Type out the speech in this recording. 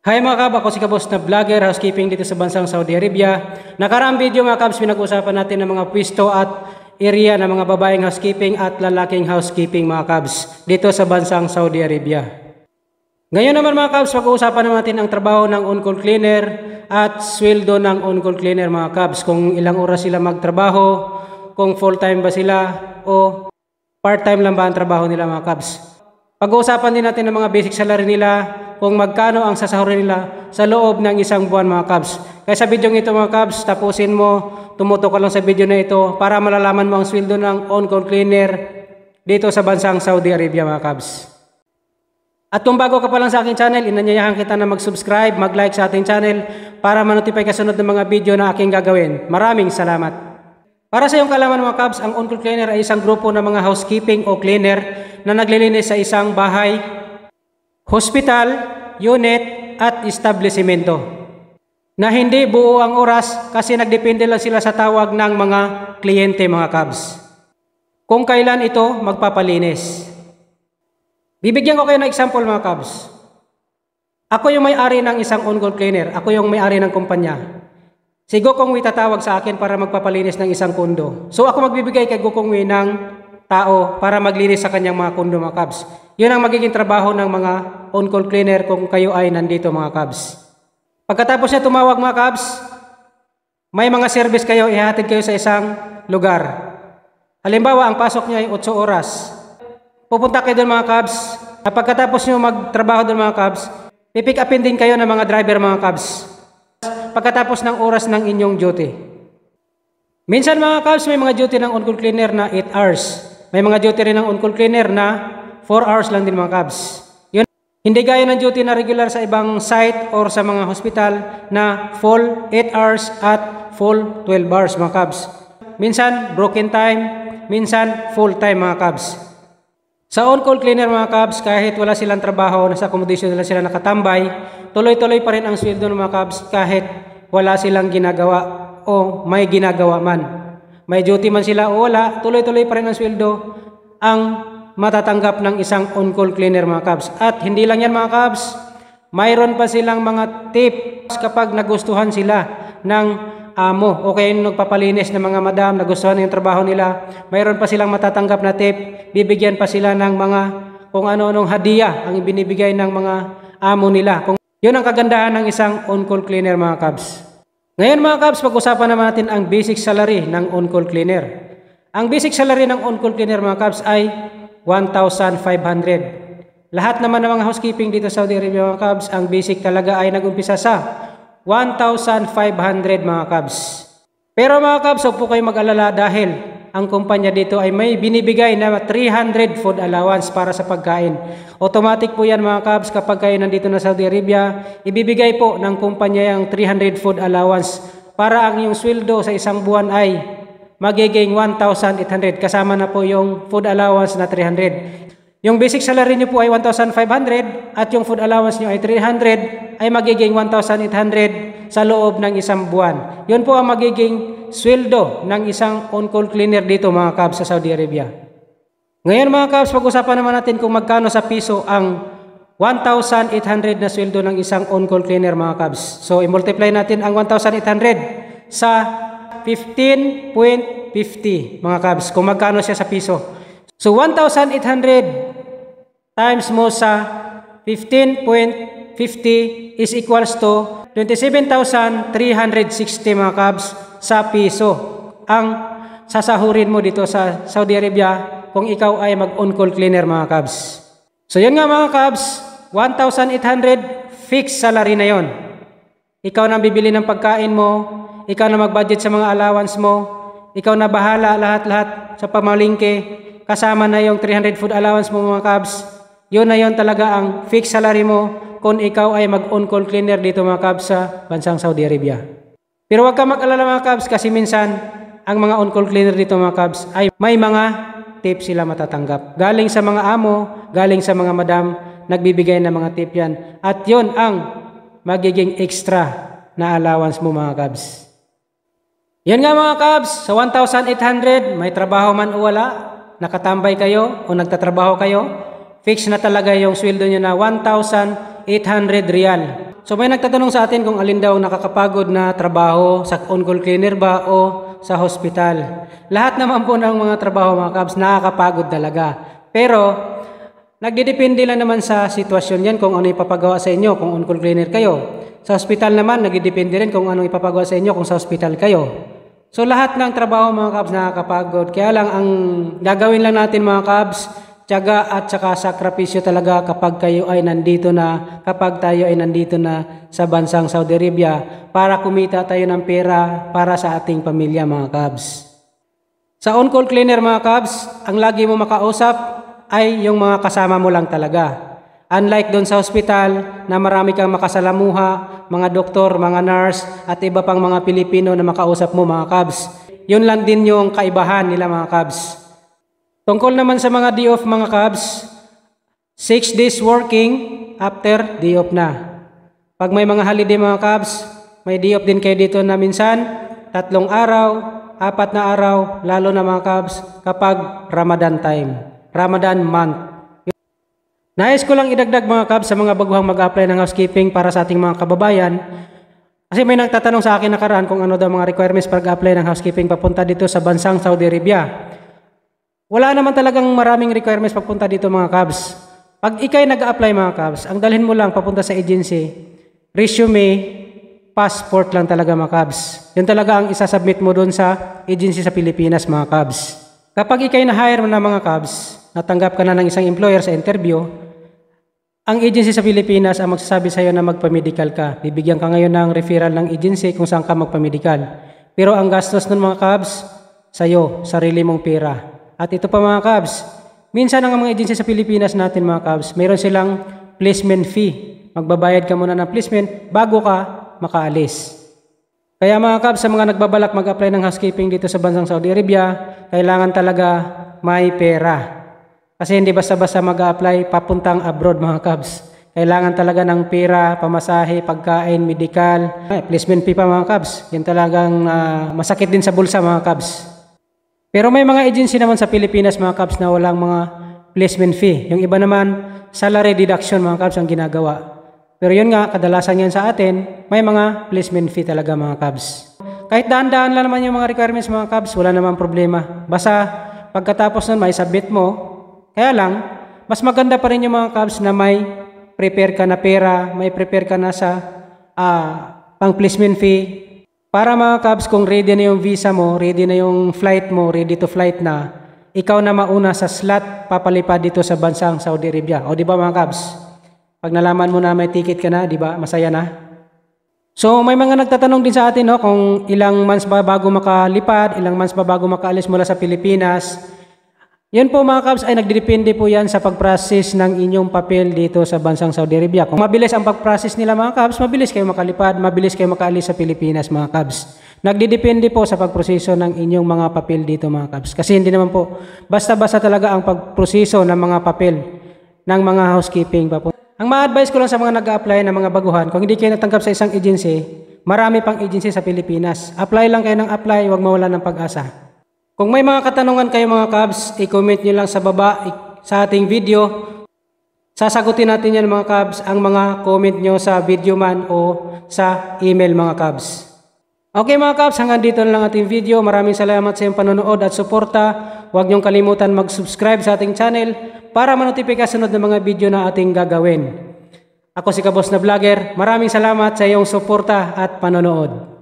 Hi mga kab, ako si Kabos na vlogger, housekeeping dito sa bansang Saudi Arabia. Nakaraang video mga kabs, pinag-usapan natin ng mga pwesto at area ng mga babaeng housekeeping at lalaking housekeeping mga kabs dito sa bansang Saudi Arabia. Ngayon naman mga kabs, pag-uusapan naman natin ang trabaho ng on-call cleaner at sweldo ng on-call cleaner mga kabs. Kung ilang oras sila magtrabaho, kung full-time ba sila o part-time lang ba ang trabaho nila mga kabs. Pag-uusapan din natin ng mga basic salary nila, kung magkano ang sasahurin nila sa loob ng isang buwan mga kabs. Kaya sa video ito mga kabs, tapusin mo, tumutok ka lang sa video na ito para malalaman mo ang sweldo ng on-call cleaner dito sa bansang Saudi Arabia mga kabs. At kung bago ka pa lang sa aking channel, inanyayahan kita na mag-subscribe, mag-like sa ating channel para ma-notify ka sunod ng mga video na aking gagawin. Maraming salamat. Para sa iyong kalaman mga kabs, ang on-call cleaner ay isang grupo ng mga housekeeping o cleaner na naglilinis sa isang bahay, hospital, unit at establishmento na hindi buo ang oras kasi nagdepende lang sila sa tawag ng mga kliyente mga kabs. Kung kailan ito magpapalinis. Bibigyan ko kayo ng example mga kabs. Ako yung may-ari ng isang on-call cleaner. Ako yung may-ari ng kumpanya. Si Gokongwi tatawag sa akin para magpapalinis ng isang kondo. So ako magbibigay kay Gokongwi ng tao para maglinis sa kanyang mga kondo mga kabs. Yun ang magiging trabaho ng mga on-call cleaner kung kayo ay nandito mga kabs. Pagkatapos niya tumawag mga kabs, may mga service kayo, ihahatid kayo sa isang lugar. Halimbawa, ang pasok niya ay 8 oras. Pupunta kayo doon mga kabs. Pagkatapos niyo magtrabaho doon mga kabs, pipick upin din kayo ng mga driver mga kabs. Pagkatapos ng oras ng inyong duty. Minsan mga kabs, may mga duty ng on-call cleaner na 8 hours. May mga duty rin ng on-call cleaner na 4 hours lang din mga kabs. Yun, hindi gaya ng duty na regular sa ibang site or sa mga hospital na full 8 hours at full 12 hours mga kabs. Minsan broken time, minsan full time mga kabs. Sa on-call cleaner mga kabs, kahit wala silang trabaho, nasa accommodation nila sila nakatambay, tuloy-tuloy pa rin ang sweldo ng mga kabs kahit wala silang ginagawa o may ginagawa man. May duty man sila o wala, tuloy-tuloy pa rin ang sweldo ang matatanggap ng isang on-call cleaner mga kabs. At hindi lang yan mga kabs, mayroon pa silang mga tips kapag nagustuhan sila ng amo o kaya yung nagpapalinis ng mga madam, nagustuhan yung trabaho nila, mayroon pa silang matatanggap na tip, bibigyan pa sila ng mga kung ano-anong hadiah ang ibinibigay ng mga amo nila. Yun ang kagandahan ng isang on-call cleaner mga kabs. Ngayon mga kabs, pag-usapan naman natin ang basic salary ng on-call cleaner. Ang basic salary ng on-call cleaner mga kabs ay 1,500. Lahat naman ng mga housekeeping dito sa Saudi Arabia mga kabs, ang basic talaga ay nag-umpisa sa 1,500 mga kabs. Pero mga kabs, huwag po kayo mag-alala dahil ang kumpanya dito ay may binibigay na 300 food allowance para sa pagkain. Automatic po yan mga kabs, kapag kayo nandito na Saudi Arabia, ibibigay po ng kumpanya yung 300 food allowance para ang iyong sweldo sa isang buwan ay magiging 1,800 kasama na po yung food allowance na 300. Yung basic salary nyo po ay 1,500 at yung food allowance nyo ay 300 ay magiging 1,800 sa loob ng isang buwan. Yun po ang magiging sweldo ng isang on-call cleaner dito mga kabs sa Saudi Arabia. Ngayon mga kabs, pag-usapan naman natin kung magkano sa piso ang 1,800 na sweldo ng isang on-call cleaner mga kabs. So i-multiply natin ang 1,800 sa 15.50 mga kabs kung magkano siya sa piso. So 1,800 times mo sa 15.50 is equals to 27,360 mga kabs sa piso ang sasahurin mo dito sa Saudi Arabia kung ikaw ay mag-on-call cleaner mga kabs. So yun nga mga kabs, 1,800 fixed salary na yon. Ikaw na bibili ng pagkain mo, ikaw na mag-budget sa mga allowance mo, ikaw na bahala lahat-lahat sa pamalingke, kasama na yung 300 food allowance mo mga kabs. Yun na yun talaga ang fixed salary mo kung ikaw ay mag-on-call cleaner dito mga kabs sa bansang Saudi Arabia. Pero huwag ka mag-alala mga kabs kasi minsan ang mga on-call cleaner dito mga kabs ay may mga tips sila matatanggap. Galing sa mga amo, galing sa mga madam, nagbibigay ng mga tip yan. At yun ang magiging extra na allowance mo mga kabs. Yan nga mga kabs, sa 1,800 may trabaho man o wala, nakatambay kayo o nagtatrabaho kayo, fix na talaga yung sweldo nyo na 1,800 riyal. So may nagtatanong sa atin kung alin daw nakakapagod na trabaho, sa on-call cleaner ba o sa hospital. Lahat naman po ng mga trabaho mga kabs nakakapagod talaga. Pero nagdidepende lang naman sa sitwasyon yan kung ano ipapagawa sa inyo kung on-call cleaner kayo. Sa hospital naman nagdidepende rin kung ano ipapagawa sa inyo kung sa hospital kayo. So lahat ng trabaho mga kabs nakakapagod. Kaya lang ang gagawin lang natin mga kabs, tiyaga at saka sakripisyo talaga kapag tayo ay nandito na sa bansang Saudi Arabia para kumita tayo ng pera para sa ating pamilya mga kabs. Sa on-call cleaner mga kabs, ang lagi mo makausap ay yung mga kasama mo lang talaga. Unlike doon sa hospital na marami kang makasalamuha, mga doktor, mga nurse at iba pang mga Pilipino na makausap mo mga kabs. Yun lang din yung kaibahan nila mga kabs. Tungkol naman sa mga day off mga kabs, 6 days working, after day off na. Pag may mga holiday mga kabs, may day off din kayo dito na minsan, 3 araw, 4 na araw, lalo na mga kabs kapag Ramadan time, Ramadan month. Nais ko lang idagdag mga kabs sa mga baguhang mag-apply ng housekeeping para sa ating mga kababayan. Kasi may nagtatanong sa akin nakaraan kung ano daw mga requirements para apply ng housekeeping papunta dito sa bansang Saudi Arabia. Wala naman talagang maraming requirements papunta dito mga kabs. Pag ikay nag-a-apply mga kabs, ang dalhin mo lang papunta sa agency, resume, passport lang talaga mga kabs. Yun talaga ang isasubmit mo doon sa agency sa Pilipinas mga kabs. Kapag ikay na-hire mo na mga kabs, natanggap ka na ng isang employer sa interview, ang agency sa Pilipinas ang magsasabi sa iyo na magpa-medical ka. Bibigyan ka ngayon ng referral ng agency kung saan ka magpa-medical. Pero ang gastos nun mga kabs, sa'yo, sarili mong pera. At ito pa mga kabs, minsan ang mga agency sa Pilipinas natin mga kabs, mayroon silang placement fee. Magbabayad ka muna ng placement bago ka makaalis. Kaya mga kabs, sa mga nagbabalak mag-apply ng housekeeping dito sa bansang Saudi Arabia, kailangan talaga may pera. Kasi hindi basta-basta mag-apply papuntang abroad mga kabs. Kailangan talaga ng pera, pamasahe, pagkain, medical, placement fee pa mga kabs. Yan talagang masakit din sa bulsa mga kabs. Pero may mga agency naman sa Pilipinas mga kabs na walang mga placement fee. Yung iba naman, salary deduction mga kabs ang ginagawa. Pero yun nga, kadalasan yan sa atin, may mga placement fee talaga mga kabs. Kahit daan-daan lang naman yung mga requirements mga kabs, wala namang problema. Basta pagkatapos nun may submit mo, kaya lang, mas maganda pa rin yung mga kabs na may prepare ka na pera, may prepare ka na sa pang placement fee. Para mga kabs, kung ready na yung visa mo, ready na yung flight mo, ready to flight na, ikaw na mauna sa slot papalipad dito sa bansang Saudi Arabia. O di ba mga kabs? Pag nalaman mo na may ticket ka na, di ba? Masaya na. So may mga nagtatanong din sa atin no, kung ilang months ba bago makalipad, ilang months ba bago makaalis mula sa Pilipinas. Yan po mga kabs ay nagdidepende po yan sa pag-process ng inyong papel dito sa bansang Saudi Arabia. Kung mabilis ang pag-process nila mga kabs, mabilis kayo makalipad, mabilis kayo makaalis sa Pilipinas mga kabs. Nagdidepende po sa pagproseso ng inyong mga papel dito mga kabs. Kasi hindi naman po basta-basta talaga ang pagproseso ng mga papel ng mga housekeeping pa po. Ang ma-advise ko lang sa mga nag-a-apply na mga baguhan, kung hindi kayo natanggap sa isang agency, marami pang agency sa Pilipinas. Apply lang kayo ng apply, huwag mawala ng pag-asa. Kung may mga katanungan kayo mga kabs, i-comment nyo lang sa baba sa ating video. Sasagutin natin yan mga kabs, ang mga comment nyo sa video man o sa email mga kabs. Okay mga kabs, hanggang dito na lang ating video. Maraming salamat sa iyong panonood at suporta. Huwag nyong kalimutan mag-subscribe sa ating channel para manotifika sunod ng mga video na ating gagawin. Ako si Kabos na Vlogger. Maraming salamat sa iyong suporta at panonood.